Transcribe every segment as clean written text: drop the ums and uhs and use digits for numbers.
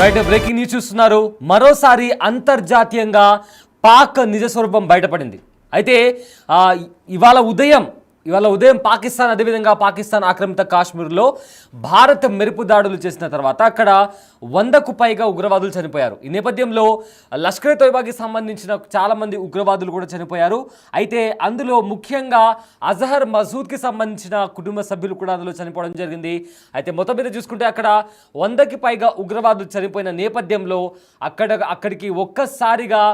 Right, breaking news చూస్తున్నారు. మరోసారి అంతర్జాతీయంగా పాక్ నిజ స్వరూపం బయటపడింది. అయితే ఇవాళ ఉదయం పాకిస్తాన్, అదేవిధంగా పాకిస్తాన్ ఆక్రమిత కాశ్మీర్లో భారత్ మెరుపు దాడులు చేసిన తర్వాత అక్కడ 100కు పైగా ఉగ్రవాదులు చనిపోయారు. ఈ నేపథ్యంలో లష్కర్ తోయిబాకి సంబంధించిన చాలామంది ఉగ్రవాదులు కూడా చనిపోయారు. అయితే అందులో ముఖ్యంగా అజహర్ మసూద్కి సంబంధించిన కుటుంబ సభ్యులు కూడా అందులో చనిపోవడం జరిగింది. అయితే మొత్తం మీద చూసుకుంటే అక్కడ 100కి పైగా ఉగ్రవాదులు చనిపోయిన నేపథ్యంలో అక్కడికి ఒక్కసారిగా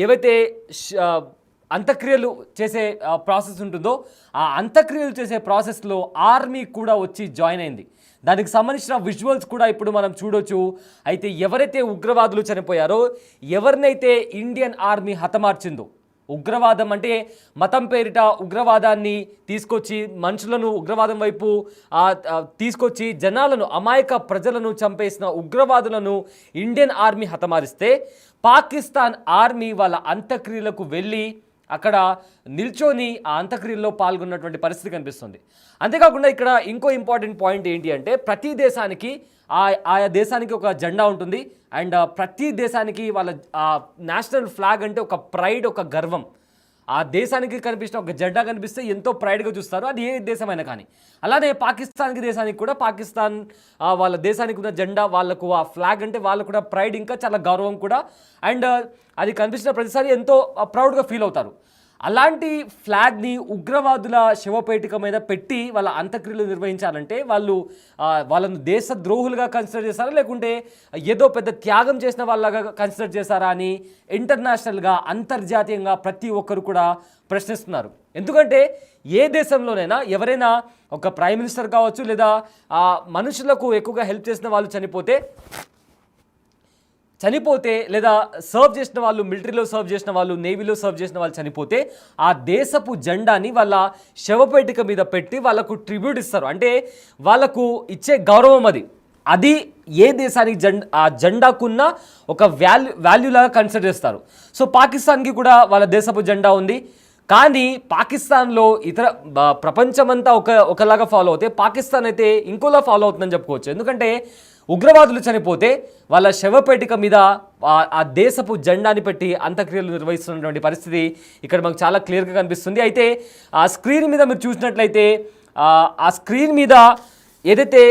ఏవైతే అంత్యక్రియలు చేసే ప్రాసెస్ ఉంటుందో ఆ అంత్యక్రియలు చేసే ప్రాసెస్లో ఆర్మీ కూడా వచ్చి జాయిన్ అయింది. దానికి సంబంధించిన విజువల్స్ కూడా ఇప్పుడు మనం చూడొచ్చు. అయితే ఎవరైతే ఉగ్రవాదులు చనిపోయారో, ఎవరినైతే ఇండియన్ ఆర్మీ హతమార్చిందో, ఉగ్రవాదం అంటే మతం పేరిట ఉగ్రవాదాన్ని తీసుకొచ్చి మనుషులను ఉగ్రవాదం వైపు తీసుకొచ్చి జనాలను, అమాయక ప్రజలను చంపేసిన ఉగ్రవాదులను ఇండియన్ ఆర్మీ హతమారిస్తే పాకిస్తాన్ ఆర్మీ వాళ్ళ అంత్యక్రియలకు వెళ్ళి అక్కడ నిల్చొని ఆ అంత్యక్రియల్లో పాల్గొన్నటువంటి పరిస్థితి కనిపిస్తుంది. అంతేకాకుండా ఇక్కడ ఇంకో ఇంపార్టెంట్ పాయింట్ ఏంటి అంటే, ప్రతి దేశానికి ఆయా దేశానికి ఒక జెండా ఉంటుంది. అండ్ ప్రతి దేశానికి వాళ్ళ నేషనల్ ఫ్లాగ్ అంటే ఒక ప్రైడ్, ఒక గర్వం. ఆ దేశానికి కనిపించిన ఒక జెండా కనిపిస్తే ఎంతో ప్రైడ్గా చూస్తారు, అది ఏ దేశమైనా కానీ. అలానే పాకిస్తాన్కి దేశానికి కూడా, పాకిస్తాన్ వాళ్ళ దేశానికి ఉన్న జెండా, వాళ్ళకు ఆ ఫ్లాగ్ అంటే వాళ్ళకు కూడా ప్రైడ్, ఇంకా చాలా గౌరవం కూడా. అండ్ అది కనిపించిన ప్రతిసారి ఎంతో ప్రౌడ్గా ఫీల్ అవుతారు. అలాంటి ఫ్లాగ్ని ఉగ్రవాదుల శవపేటిక మీద పెట్టి వాళ్ళ అంత్యక్రియలు నిర్వహించాలంటే వాళ్ళను దేశద్రోహులుగా కన్సిడర్ చేస్తారా, లేకుంటే ఏదో పెద్ద త్యాగం చేసిన వాళ్ళగా కన్సిడర్ చేస్తారా అని ఇంటర్నేషనల్గా, అంతర్జాతీయంగా ప్రతి ఒక్కరు కూడా ప్రశ్నిస్తున్నారు. ఎందుకంటే ఏ దేశంలోనైనా ఎవరైనా ఒక ప్రైమ్ మినిస్టర్ కావచ్చు, లేదా మనుషులకు ఎక్కువగా హెల్ప్ చేసిన వాళ్ళు చనిపోతే లేదా సర్వ్ చేసిన వాళ్ళు, మిలిటరీలో సర్వ్ చేసిన వాళ్ళు, నేవీలో సర్వ్ చేసిన వాళ్ళు చనిపోతే ఆ దేశపు జెండాని వాళ్ళ శవపేటిక మీద పెట్టి వాళ్ళకు ట్రిబ్యూట్ ఇస్తారు. అంటే వాళ్ళకు ఇచ్చే గౌరవం అది ఏ దేశానికి ఆ జెండాకున్న ఒక వాల్యూలాగా కన్సిడర్ చేస్తారు. సో పాకిస్తాన్కి కూడా వాళ్ళ దేశపు జెండా ఉంది. కానీ పాకిస్తాన్లో ప్రపంచమంతా ఒకలాగా ఫాలో అవుతే పాకిస్తాన్ అయితే ఇంకోలా ఫాలో అవుతుందని చెప్పుకోవచ్చు. ఎందుకంటే ఉగ్రవాదులు చనిపోతే వాళ్ళ శవపేటిక మీద ఆ దేశపు జెండాని పెట్టి అంత్యక్రియలు నిర్వహిస్తున్నటువంటి పరిస్థితి ఇక్కడ మనకు చాలా క్లియర్గా కనిపిస్తుంది. అయితే ఆ స్క్రీన్ మీద మీరు చూసినట్లయితే ఆ స్క్రీన్ మీద ఏదైతే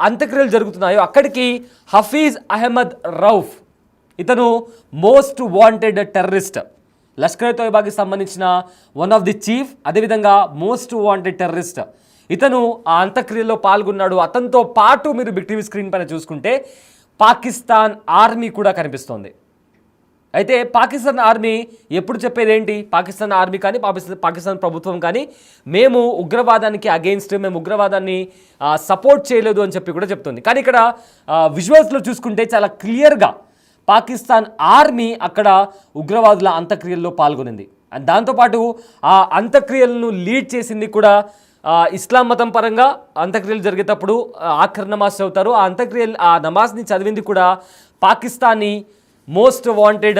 అంత్యక్రియలు జరుగుతున్నాయో అక్కడికి హఫీజ్ అహ్మద్ రౌఫ్, ఇతను మోస్ట్ వాంటెడ్ టెర్రరిస్ట్, లష్కర్ తోయిబాకి సంబంధించిన వన్ ఆఫ్ ది చీఫ్, అదేవిధంగా మోస్ట్ వాంటెడ్ టెర్రరిస్ట్. ఇతను ఆ అంత్యక్రియలో పాల్గొన్నాడు. అతనితో పాటు మీరు బిగ్ టీవీ స్క్రీన్ పైన చూసుకుంటే పాకిస్తాన్ ఆర్మీ కూడా కనిపిస్తోంది. అయితే పాకిస్తాన్ ఆర్మీ ఎప్పుడు చెప్పేది ఏంటి, పాకిస్తాన్ ఆర్మీ కానీ పాకిస్తాన్ ప్రభుత్వం కానీ మేము ఉగ్రవాదానికి అగెయిన్స్ట్, మేము ఉగ్రవాదాన్ని సపోర్ట్ చేయలేదు అని చెప్పి కూడా చెప్తుంది. కానీ ఇక్కడ విజువల్స్లో చూసుకుంటే చాలా క్లియర్గా పాకిస్తాన్ ఆర్మీ అక్కడ ఉగ్రవాదుల అంత్యక్రియల్లో పాల్గొనింది. అండ్ దాంతోపాటు ఆ అంత్యక్రియలను లీడ్ చేసింది కూడా ఇస్లాం మతం పరంగా. అంత్యక్రియలు జరిగేటప్పుడు ఆఖరి నమాజ్ చదువుతారు. ఆ నమాజ్ని చదివింది కూడా పాకిస్తానీ మోస్ట్ వాంటెడ్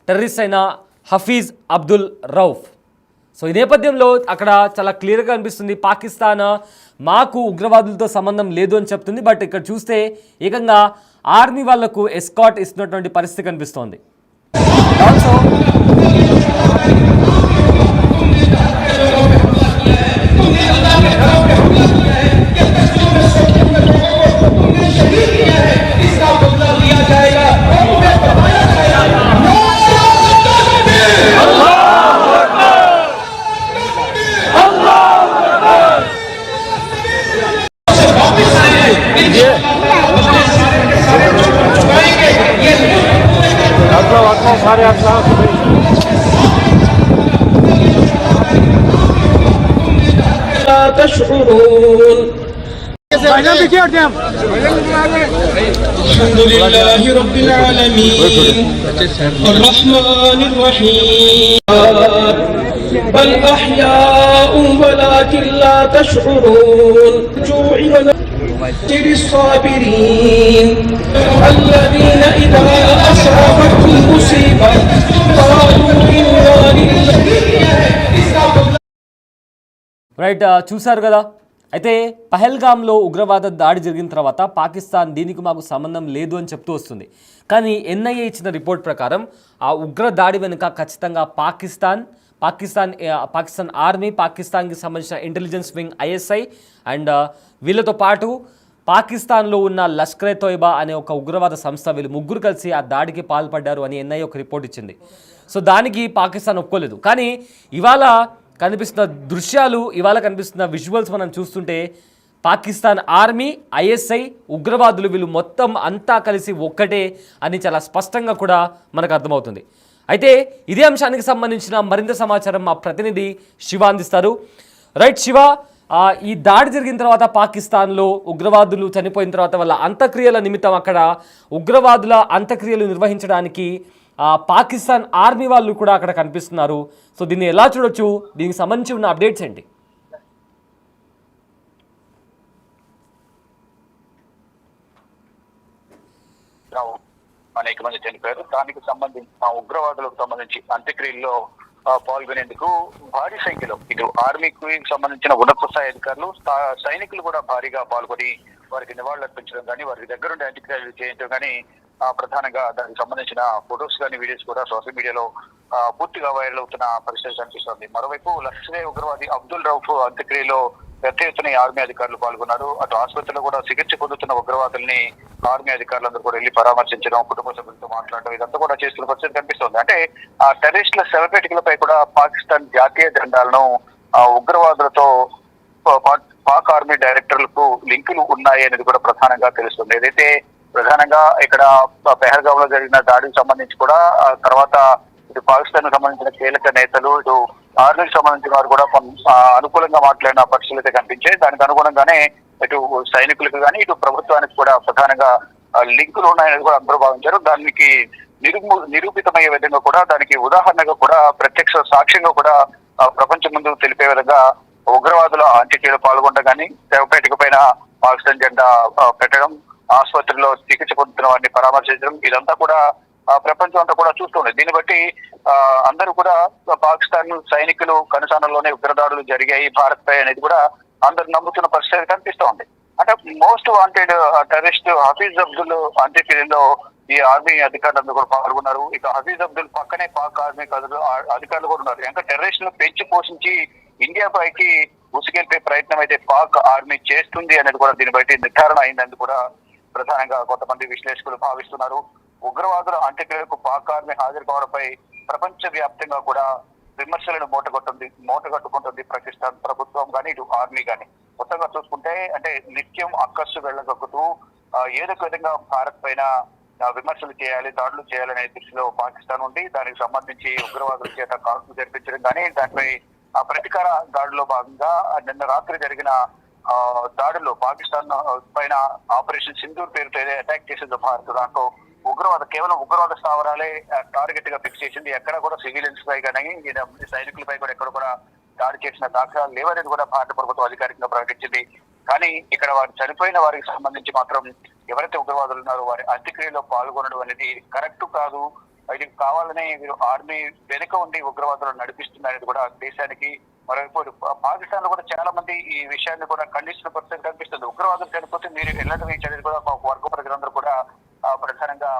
టెర్రరిస్ట్ అయిన హఫీజ్ అబ్దుల్ రౌఫ్. సో ఈ నేపథ్యంలో అక్కడ చాలా క్లియర్గా అనిపిస్తుంది, పాకిస్తాన్ మాకు ఉగ్రవాదులతో సంబంధం లేదు అని చెప్తుంది. బట్ ఇక్కడ చూస్తే ఏకంగా ఆర్మీ వాళ్లకు ఎస్కాట్ ఇస్తున్నటువంటి పరిస్థితి కనిపిస్తోంది. ఆల్సో الحمد لله رب العالمين الرحمن الرحيم بل أحياء ولكن لا تشعرون جوع ونذر الصابرين الذين إذا أصابتهم مصيبة قالوا إنا لله. రైట్, చూసారు కదా అయితే పహల్గామ్లో ఉగ్రవాద దాడి జరిగిన తర్వాత పాకిస్తాన్ దీనికి మాకు సంబంధం లేదు అని చెప్తూ వస్తుంది. కానీ ఎన్ఐఏ ఇచ్చిన రిపోర్ట్ ప్రకారం ఆ ఉగ్ర దాడి వెనుక ఖచ్చితంగా పాకిస్తాన్ ఆర్మీ, పాకిస్తాన్కి సంబంధించిన ఇంటెలిజెన్స్ వింగ్ ఐఎస్ఐ అండ్ వీళ్ళతో పాటు పాకిస్తాన్లో ఉన్న లష్కరే తోయిబా అనే ఒక ఉగ్రవాద సంస్థ, వీళ్ళు ముగ్గురు కలిసి ఆ దాడికి పాల్పడ్డారు అని ఎన్ఐఏ ఒక రిపోర్ట్ ఇచ్చింది. సో దానికి పాకిస్తాన్ ఒప్పుకోలేదు. కానీ ఇవాళ కనిపిస్తున్న దృశ్యాలు, ఇవాళ కనిపిస్తున్న విజువల్స్ మనం చూస్తుంటే పాకిస్తాన్ ఆర్మీ, ఐఎస్ఐ, ఉగ్రవాదులు వీళ్ళు మొత్తం అంతా కలిసి ఒక్కటే అని చాలా స్పష్టంగా కూడా మనకు అర్థమవుతుంది. అయితే ఇదే అంశానికి సంబంధించిన మరింత సమాచారం మా ప్రతినిధి శివ అందిస్తారు. రైట్ శివ, ఈ దాడి జరిగిన తర్వాత పాకిస్తాన్లో ఉగ్రవాదులు చనిపోయిన తర్వాత వాళ్ళ అంత్యక్రియల నిమిత్తం అక్కడ ఉగ్రవాదుల అంత్యక్రియలు నిర్వహించడానికి పాకిస్తాన్ ఆర్మీ వాళ్ళు కూడా అక్కడ కనిపిస్తున్నారు. సో దీన్ని ఎలా చూడొచ్చు, దీనికి సంబంధించి ఉన్న అప్డేట్స్ ఏంటి? అనేక మంది చనిపోయారు. దానికి సంబంధించిన ఉగ్రవాదులకు సంబంధించి అంత్యక్రియల్లో పాల్గొనేందుకు భారీ సంఖ్యలో ఇటు ఆర్మీకి సంబంధించిన ఉన్నత స్థాయి అధికారులు, సైనికులు కూడా భారీగా పాల్గొని వారికి నివాళులు అర్పించడం కానీ, వారికి దగ్గరుండి అంత్యక్రియలు చేయించడం కానీ, ప్రధానంగా దానికి సంబంధించిన ఫొటోస్ కానీ, వీడియోస్ కూడా సోషల్ మీడియాలో పూర్తిగా వైరల్ అవుతున్న పరిస్థితి కనిపిస్తోంది. మరోవైపు లష్కరే ఉగ్రవాది అబ్దుల్ రౌఫ్ అంత్యక్రియలో పెద్ద ఎత్తున ఆర్మీ అధికారులు పాల్గొన్నారు. అటు ఆసుపత్రిలో కూడా చికిత్స పొందుతున్న ఉగ్రవాదుల్ని ఆర్మీ అధికారులందరూ కూడా వెళ్లి పరామర్శించడం, కుటుంబ సభ్యులతో మాట్లాడడం, ఇదంతా కూడా చేస్తున్న పరిస్థితి కనిపిస్తోంది. అంటే ఆ టెర్రరిస్టుల శవపేటికలపై కూడా పాకిస్తాన్ జాతీయ జెండాలను ఉగ్రవాదులతో పాక్ ఆర్మీ డైరెక్టర్లకు లింకులు ఉన్నాయి అనేది కూడా ప్రధానంగా తెలుస్తుంది. ఏదైతే ప్రధానంగా ఇక్కడ పెహల్గామ్ లో జరిగిన దాడికి సంబంధించి కూడా తర్వాత ఇటు పాకిస్తాన్ కు సంబంధించిన కీలక నేతలు, ఇటు ఆర్మీకి సంబంధించిన వారు కూడా అనుకూలంగా మాట్లాడిన పరిస్థితులు అయితే కనిపించాయి. దానికి అనుగుణంగానే ఇటు సైనికులకు కానీ, ఇటు ప్రభుత్వానికి కూడా ప్రధానంగా లింకులు ఉన్నాయనేది కూడా అందరూ భావించారు. దానికి నిరూపితమయ్యే విధంగా కూడా, దానికి ఉదాహరణగా కూడా, ప్రత్యక్ష సాక్ష్యంగా కూడా ప్రపంచం ముందు తెలిపే విధంగా ఉగ్రవాదుల అంత్యక్రియలు పాల్గొనడం కానీ, శవపేటిక పైన పాకిస్తాన్ జెండా పెట్టడం, ఆసుపత్రిలో చికిత్స పొందుతున్న వారిని పరామర్శించడం, ఇదంతా కూడా ప్రపంచం అంతా కూడా చూస్తుంది. దీన్ని బట్టి అందరూ కూడా పాకిస్తాన్ సైనికులు కనుసన్నల్లోనే ఉగ్రదాడులు జరిగాయి భారత్ పై అనేది కూడా అందరు నమ్ముతున్న పరిస్థితి కనిపిస్తోంది. అంటే most wanted terrorist Hafiz Abdul అంత్యక్రియలో ఈ ఆర్మీ అధికారులందరూ కూడా పాల్గొన్నారు. ఇక హఫీజ్ అబ్దుల్ పక్కనే పాక్ ఆర్మీ అధికారులు కూడా ఉన్నారు. ఇంకా టెర్రరిస్టులు పెంచి పోషించి ఇండియా పైకి ఉసిగెల్పే ప్రయత్నం అయితే పాక్ ఆర్మీ చేస్తుంది అనేది కూడా దీన్ని బట్టి నిర్ధారణ అయిందని కూడా ప్రధానంగా కొంతమంది విశ్లేషకులు భావిస్తున్నారు. ఉగ్రవాదుల అంత్యక్రియలకు పాక్ ఆర్మీ హాజరు కావడంపై ప్రపంచ వ్యాప్తంగా కూడా విమర్శలను మూటగట్టుకుంటుంది పాకిస్తాన్ ప్రభుత్వం కానీ, ఇటు ఆర్మీ కానీ. మొత్తంగా చూసుకుంటే అంటే నిత్యం అక్కస్సు వెళ్ళగక్కుతూ ఏదో ఒక విధంగా భారత్ పైన విమర్శలు చేయాలి, దాడులు చేయాలనే దిశలో పాకిస్తాన్ ఉండి దానికి సంబంధించి ఉగ్రవాదుల చేత కాల్పులు జరిపించడం కానీ, దానిపై ప్రతీకార దాడిలో భాగంగా నిన్న రాత్రి జరిగిన దాడుల్లో పాకిస్తాన్ పైన ఆపరేషన్ సింధూర్ పేరుతో అటాక్ చేసింది భారత్. దాంట్లో కేవలం ఉగ్రవాద స్థావరాలే టార్గెట్ గా ఫిక్స్ చేసింది. ఎక్కడ కూడా సివిలియన్స్ పై కానీ, సైనికులపై కూడా ఎక్కడ కూడా దాడి చేసిన దాఖలాలు లేవనేది కూడా భారత ప్రభుత్వం అధికారికంగా ప్రకటించింది. కానీ ఇక్కడ వారు చనిపోయిన వారికి సంబంధించి మాత్రం ఎవరైతే ఉగ్రవాదులు ఉన్నారో వారి అంత్యక్రియలో పాల్గొనడం అనేది కరెక్ట్ కాదు. ఇది కావాలనే వీరు ఆర్మీ వెనుక ఉండి ఉగ్రవాదులను నడిపిస్తున్నారనేది కూడా దేశానికి. మరోవైపు పాకిస్తాన్ లో కూడా చాలా మంది ఈ విషయాన్ని కూడా ఖండిస్తున్న పరిస్థితి కనిపిస్తుంది. ఉగ్రవాదులు చనిపోతే మీరు ఎల్లడం అనేది కూడా వర్గ ప్రజలందరూ కూడా ప్రధానంగా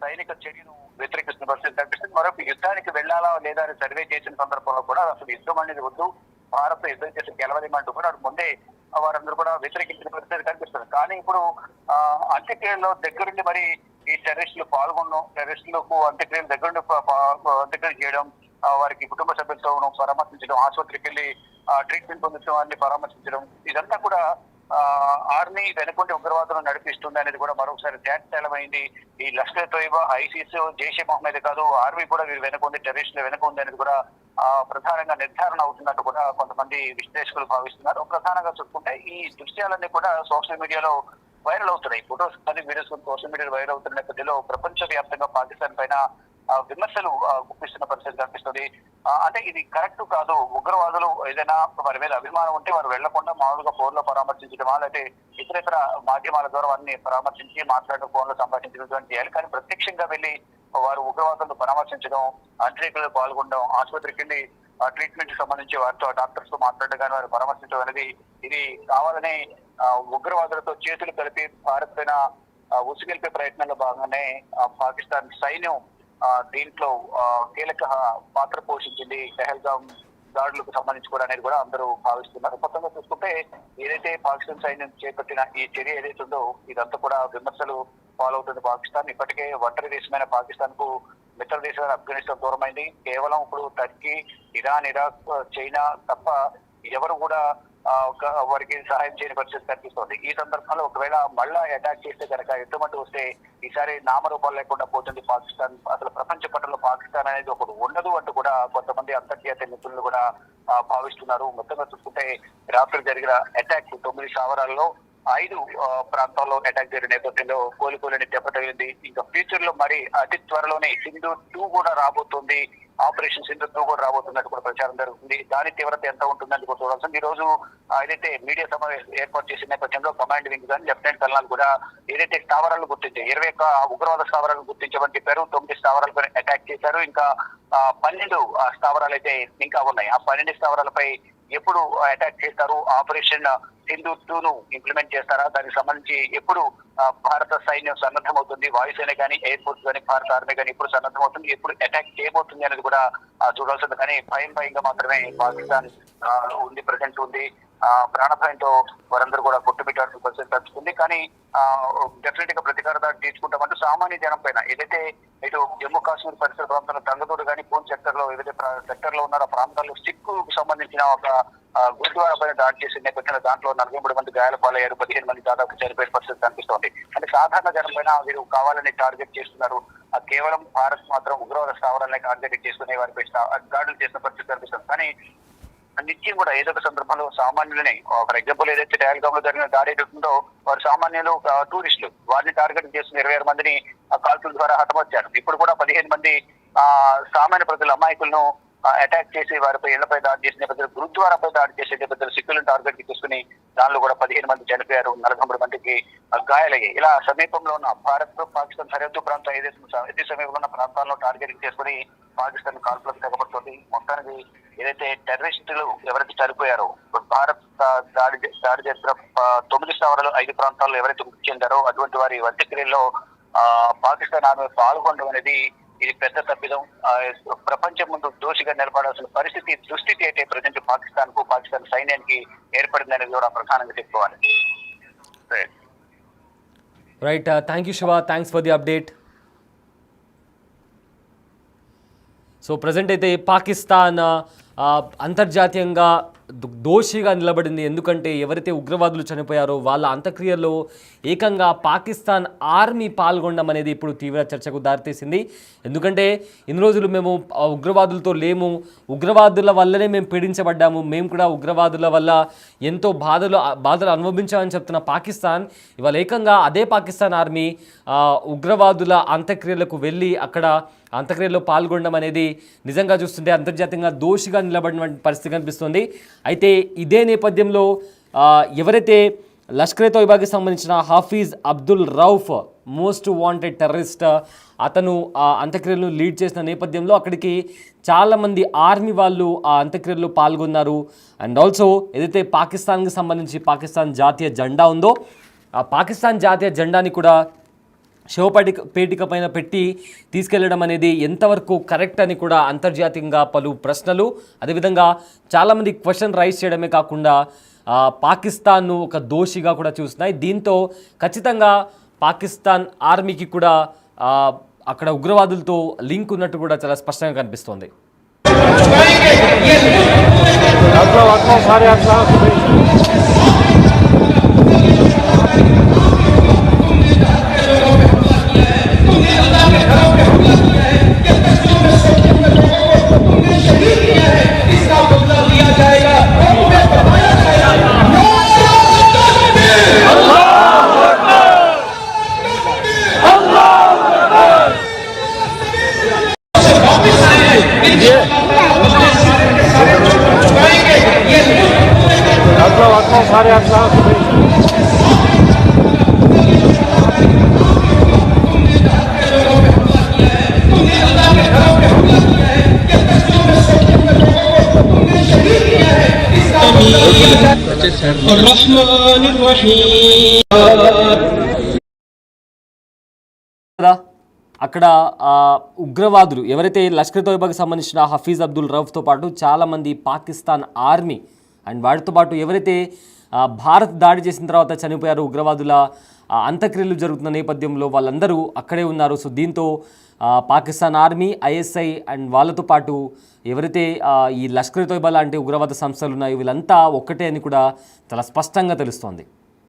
సైనిక చర్యను వ్యతిరేకిస్తున్న పరిస్థితి కనిపిస్తుంది. మరొక యుద్ధానికి వెళ్లాలా లేదా అని సర్వే చేసిన సందర్భంలో కూడా అసలు యుద్ధం అనేది వద్దు, భారత్ యుద్ధం చేసి గెలవలేమంటూ కూడా ముందే వారందరూ కూడా వ్యతిరేకించిన పరిస్థితి కనిపిస్తుంది. కానీ ఇప్పుడు అంత్యక్రియల్లో దగ్గరుండి మరి ఈ టెర్రరిస్టులు పాల్గొనడం, టెర్రరిస్టులకు అంత్యక్రియలు దగ్గరుండి అంత్యక్రియలు చేయడం, వారికి కుటుంబ సభ్యులతో పరామర్శించడం, ఆసుపత్రికి వెళ్లి ట్రీట్మెంట్ పొందుతున్న వారిని పరామర్శించడం, ఇదంతా కూడా ఆర్మీ వెనుకుంటే ఉగ్రవాదులను నడిపిస్తుంది అనేది కూడా మరొకసారి తేటతెల్లమైంది. ఈ లష్కర్ తోయిబా, ఐసిస్, జైషే మహమ్మద్ కాదు, ఆర్మీ కూడా వీరు వెనుకుంది, టెర్రరిస్టులు వెనుకుంది అనేది కూడా ప్రధానంగా నిర్ధారణ అవుతున్నట్టు కూడా కొంతమంది విశ్లేషకులు భావిస్తున్నారు. ప్రధానంగా చూసుకుంటే ఈ దృశ్యాలన్నీ కూడా సోషల్ మీడియాలో వైరల్ అవుతున్నాయి. ఫొటోస్ కానీ వీడియోస్ సోషల్ మీడియాలో వైరల్ అవుతున్న నేపథ్యంలో ప్రపంచ వ్యాప్తంగా పాకిస్తాన్ పైన విమర్శలు గుప్పిస్తున్న పరిస్థితి కనిపిస్తుంది. అంటే ఇది కరెక్ట్ కాదు. ఉగ్రవాదులు ఏదైనా వారి మీద అభిమానం ఉంటే వారు వెళ్లకుండా మామూలుగా ఫోన్ లో పరామర్శించడమా, లేకపోతే ఇతర మాధ్యమాల ద్వారా వారిని పరామర్శించి మాట్లాడడం, ఫోన్ లో సంభాషించడం చేయాలి. కానీ ప్రత్యక్షంగా వెళ్లి వారు ఉగ్రవాదులను పరామర్శించడం, అంత్యక్రియలో పాల్గొనడం, ఆసుపత్రికి వెళ్లి ట్రీట్మెంట్ సంబంధించి వారితో డాక్టర్స్ తో మాట్లాడడం కానీ వారు పరామర్శించడం అనేది ఇది కావాలనే ఉగ్రవాదులతో చేతులు కలిపి భారత్ పైన ఉసుగెలిపే ప్రయత్నంలో భాగంగానే పాకిస్తాన్ సైన్యం దీంట్లో కీలక పాత్ర పోషించింది పెహల్గాం దాడులకు సంబంధించి కూడా అనేది కూడా అందరూ భావిస్తున్నారు. మొత్తంగా చూసుకుంటే ఏదైతే పాకిస్తాన్ సైన్యం చేపట్టిన ఈ చర్య ఏదైతే ఉందో ఇదంతా కూడా విమర్శలు పాలవుతుంది పాకిస్తాన్. ఇప్పటికే ఒంటరి దేశమైన పాకిస్తాన్ కు మిత్ర దేశమైన ఆఫ్ఘనిస్తాన్ దూరమైంది. కేవలం ఇప్పుడు టర్కీ, ఇరాన్, ఇరాక్, చైనా తప్ప ఎవరు కూడా వారికి సహాయం చేయని పరిస్థితి కనిపిస్తోంది. ఈ సందర్భంలో ఒకవేళ మళ్ళా అటాక్ చేస్తే కనుక ఎటువంటి వస్తే ఈసారి నామరూపాలు లేకుండా పోతుంది పాకిస్తాన్. అసలు ప్రపంచ పటంలో పాకిస్తాన్ అనేది ఒకటి ఉండదు అంటూ కూడా కొంతమంది అంతర్జాతీయ నిపుణులు కూడా భావిస్తున్నారు. మొత్తంగా చూసుకుంటే రాత్రి జరిగిన అటాక్ 9 స్థావరాల్లో 5 ప్రాంతాల్లో అటాక్ జరిగిన నేపథ్యంలో కోలుకోలేని దెబ్బతగిలింది. ఇంకా ఫ్యూచర్ లో మరి అతి త్వరలోనే సింధూర్ 2 కూడా రాబోతుంది, ఆపరేషన్ సింధూర్ 2 కూడా రాబోతున్నట్టు కూడా ప్రచారం జరుగుతుంది. దాని తీవ్రత ఎంత ఉంటుందని కూడా చూడాల్సింది. ఈ రోజు ఏదైతే మీడియా సమావేశం ఏర్పాటు చేసిన నేపథ్యంలో కమాండ్ వింగ్ కానీ లెఫ్టినెంట్ కర్నల్ కూడా ఏదైతే స్థావరాలను గుర్తించారు, 21 ఉగ్రవాద స్థావరాలను గుర్తించమని చెప్పారు. 9 స్థావరాలపై అటాక్ చేశారు. ఇంకా 12 స్థావరాలు అయితే ఇంకా ఉన్నాయి. ఆ 12 స్థావరాలపై ఎప్పుడు అటాక్ చేస్తారు, ఆపరేషన్ సింధూర్ 2 ఇంప్లిమెంట్ చేస్తారా, దానికి సంబంధించి ఎప్పుడు భారత సైన్యం సన్నద్ధమవుతుంది, వాయుసేన కానీ ఎయిర్ ఫోర్స్ కానీ భారత ఆర్మీ కానీ ఎప్పుడు సన్నద్ధమవుతుంది, ఎప్పుడు అటాక్ చేయబోతుంది అనేది కూడా చూడాల్సింది. కానీ భయంగా మాత్రమే పాకిస్తాన్ ఉంది, ప్రజెంట్ ఉంది. ప్రాణభయంతో వారందరూ కూడా కొట్టుబిట్టాల్సిన పరిస్థితి తగ్గుతుంది. కానీ డెఫినెట్ గా ప్రతీకార దాడి తీసుకుంటామంటూ సామాన్య జనం పైన ఏదైతే ఇటు జమ్మూ కాశ్మీర్ పరిసర ప్రాంతాల్లో తంగతోడు కానీ పూంచ్ సెక్టర్ లో ఏదైతే సెక్టర్ లో ఉన్నారో ఆ ప్రాంతాల్లో సిక్కు సంబంధించిన ఒక గురుద్వారా పైన దాడి చేసిన నేపథ్యంలో దాంట్లో 43 మంది గాయాల పాలయ్యారు, 15 మంది దాదాపు చనిపోయిన పరిస్థితి కనిపిస్తోంది. అంటే సాధారణ జనం పైన వీరు కావాలని టార్గెట్ చేస్తున్నారు. కేవలం భారత్ మాత్రం ఉగ్రవాద స్థావరాలనే టార్గెట్ చేసుకునే వారిపై దాడులు చేసిన పరిస్థితి కనిపిస్తుంది. కానీ నిత్యం కూడా ఏదో ఒక సందర్భంలో సామాన్యులని, ఫర్ ఎగ్జాంపుల్ ఏదైతే టహల్గామ్ లో జరిగిన దాడి ఉందో వారు సామాన్యులు టూరిస్టులు, వారిని టార్గెట్ చేస్తున్న 26 మందిని కాల్పుల ద్వారా హతమర్చారు. ఇప్పుడు కూడా 15 మంది సామాన్య ప్రజల అమాయకులను అటాక్ చేసి వారిపై ఇళ్లపై దాడి చేసిన నేపథ్యంలో, గురుద్వారాపై దాడి చేసే నేపథ్యంలో సిక్కులను టార్గెట్ తీసుకుని దానిలో కూడా 15 మంది చనిపోయారు, 43 మందికి గాయాలయ్యాయి. ఇలా సమీపంలో ఉన్న భారత్ పాకిస్తాన్ సరిహద్దు ప్రాంతం ఏదైతే సమీపంలో ఉన్న ప్రాంతాల్లో టార్గెట్ చేసుకుని పాకిస్తాన్ కాల్పులకు తెగబడుతుంది. మొత్తానికి ఏదైతే టెర్రరిస్టులు ఎవరైతే చనిపోయారో, భారత్ దాడి చేసిన 9 స్థావరాలు 5 ప్రాంతాల్లో ఎవరైతే మృతి చెందారో అటువంటి వారి అంత్యక్రియల్లో పాకిస్తాన్ ఆర్మీ పాల్గొనడం అనేది ఇది పెద్ద తప్పిదం. ప్రపంచం ముందు దోషిగా నిలబడాల్సిన దుస్థితి అయితే ప్రజెంట్ పాకిస్తాన్ సైన్యానికి ఏర్పడిందనేది కూడా ప్రధానంగా చెప్పుకోవాలి. Right, thank you Shiva, thanks for the update. So present అయితే పాకిస్తాన్ అంతర్జాతీయంగా దోషిగా నిలబడింది. ఎందుకంటే ఎవరైతే ఉగ్రవాదులు చనిపోయారో వాళ్ళ అంత్యక్రియల్లో ఏకంగా పాకిస్తాన్ ఆర్మీ పాల్గొనడం అనేది ఇప్పుడు తీవ్ర చర్చకు దారితీసింది. ఎందుకంటే ఇన్ని రోజులు మేము ఉగ్రవాదులతో లేము, ఉగ్రవాదుల వల్లనే మేము పీడించబడ్డాము, మేము కూడా ఉగ్రవాదుల వల్ల ఎంతో బాధలు అనుభవించామని చెప్తున్న పాకిస్తాన్ ఇవాళ ఏకంగా అదే పాకిస్తాన్ ఆర్మీ ఉగ్రవాదుల అంత్యక్రియలకు వెళ్ళి అక్కడ అంత్యక్రియలో పాల్గొనడం అనేది నిజంగా చూస్తుంటే అంతర్జాతీయంగా దోషిగా నిలబడిన పరిస్థితి కనిపిస్తుంది. అయితే ఇదే నేపథ్యంలో ఎవరైతే లష్కర్ ఏ తోయిబాకి సంబంధించిన Hafeez Abdul Rauf most wanted terrorist, అతను ఆ అంత్యక్రియలను లీడ్ చేసిన నేపథ్యంలో అక్కడికి చాలామంది ఆర్మీ వాళ్ళు ఆ అంత్యక్రియల్లో పాల్గొన్నారు. అండ్ ఆల్సో ఏదైతే పాకిస్తాన్కి సంబంధించి పాకిస్తాన్ జాతీయ జెండా ఉందో ఆ పాకిస్తాన్ జాతీయ జెండాని కూడా శవపేటిక పైన పెట్టి తీసుకెళ్లడం అనేది ఎంతవరకు కరెక్ట్ అని కూడా అంతర్జాతీయంగా పలు ప్రశ్నలు, అదేవిధంగా చాలామంది క్వశ్చన్ రైజ్ చేయడమే కాకుండా పాకిస్తాన్ను ఒక దోషిగా కూడా చూస్తున్నాయి. దీంతో ఖచ్చితంగా పాకిస్తాన్ ఆర్మీకి కూడా అక్కడ ఉగ్రవాదులతో లింక్ ఉన్నట్టు కూడా చాలా స్పష్టంగా కనిపిస్తోంది. الرحمن الرحيم. కదా అక్కడ ఉగ్రవాదులు ఎవరైతే లష్కర్ తోయిబాకి సంబంధించిన హఫీజ్ అబ్దుల్ రౌఫ్తో పాటు చాలామంది పాకిస్తాన్ ఆర్మీ అండ్ వాటితో పాటు ఎవరైతే భారత్ దాడి చేసిన తర్వాత చనిపోయారు ఉగ్రవాదుల అంత్యక్రియలు జరుగుతున్న నేపథ్యంలో వాళ్ళందరూ అక్కడే ఉన్నారు. సో దీంతో పాకిస్తాన్ ఆర్మీ, ఐఎస్ఐ అండ్ వాళ్ళతో పాటు ఎవరైతే ఈ లష్కర్ తోయిబా లాంటి ఉగ్రవాద సంస్థలు ఉన్నాయో వీళ్ళంతా ఒక్కటే అని కూడా చాలా స్పష్టంగా తెలుస్తోంది.